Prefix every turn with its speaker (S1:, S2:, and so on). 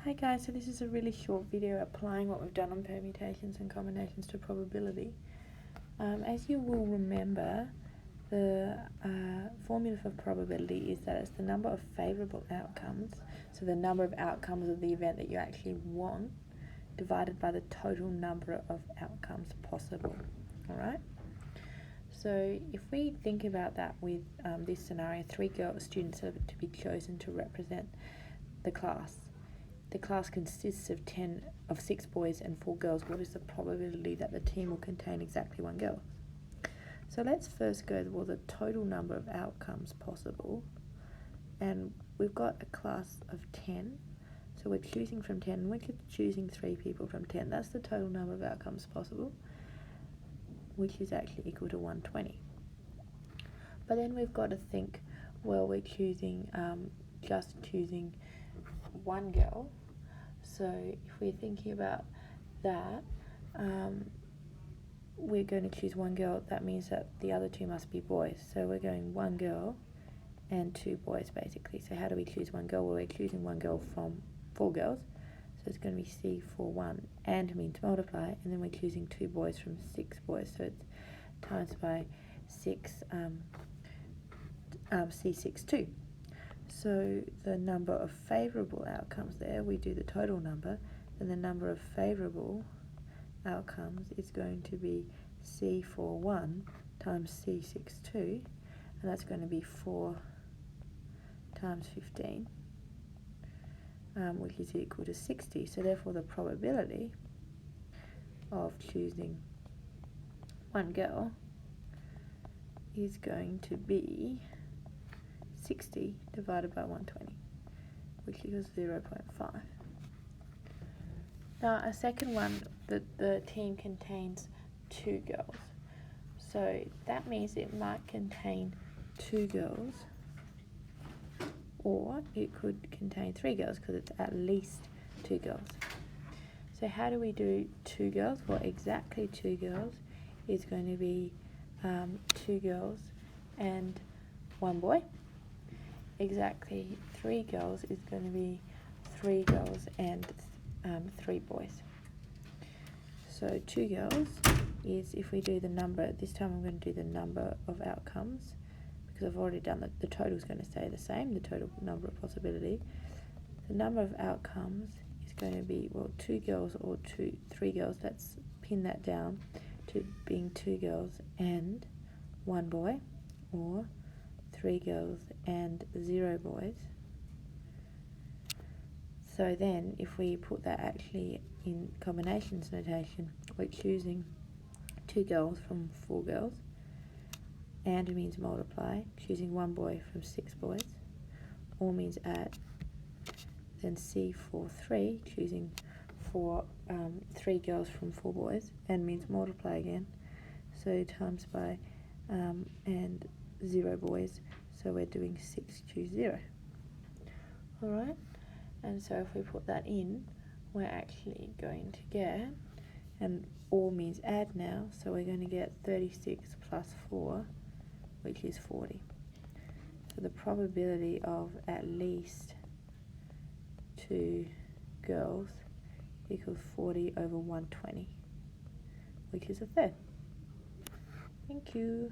S1: Hi guys, so this is a really short video applying what we've done on permutations and combinations to probability. As you will remember, the formula for probability is that it's the number of favourable outcomes, so the number of outcomes of the event that you actually want, divided by the total number of outcomes possible. Alright? So if we think about that with this scenario, 3 students are to be chosen to represent the class. The class consists of 6 boys and 4 girls. What is the probability that the team will contain exactly 1 girl? So let's first go to the total number of outcomes possible. And we've got a class of 10. So we're choosing from 10, and we're choosing 3 people from 10. That's the total number of outcomes possible, which is actually equal to 120. But then we've got to think, well, we're choosing, just choosing 1 girl. So if we're thinking about that, we're going to choose 1 girl. That means that the other 2 must be boys. So we're going 1 girl and 2 boys basically. So how do we choose 1 girl? Well, we're choosing 1 girl from 4 girls. So it's going to be C for 1 and means multiply, and then we're choosing 2 boys from 6 boys. So it's times by 6, C6 2. So the number of favourable outcomes there, we do the total number, and the number of favourable outcomes is going to be C41 times C62, and that's going to be 4 times 15, which is equal to 60. So therefore the probability of choosing 1 girl is going to be 60 divided by 120, which equals 0.5. Now a second one, the team contains 2 girls. So that means it might contain 2 girls, or it could contain 3 girls because it's at least 2 girls. So how do we do 2 girls? Well, exactly 2 girls is going to be 2 girls and 1 boy. Exactly 3 girls is going to be 3 girls and 3 boys. So 2 girls is, if we do the number, this time I'm going to do the number of outcomes because I've already done the total is going to stay the same, the total number of possibility. The number of outcomes is going to be, well, 2 girls or 3 girls, let's pin that down to being 2 girls and 1 boy, or 3 girls and 0 boys. So then if we put that actually in combinations notation, we're choosing 2 girls from 4 girls, and means multiply, choosing 1 boy from 6 boys, or means add, then C for 3, choosing 3 girls from 4 boys, and means multiply again, so times by and 0 boys, so we're doing 6 choose 0. Alright, and so if we put that in, we're actually going to get, and or means add now, so we're going to get 36 plus 4, which is 40. So the probability of at least 2 girls equals 40 over 120, which is a third. Thank you.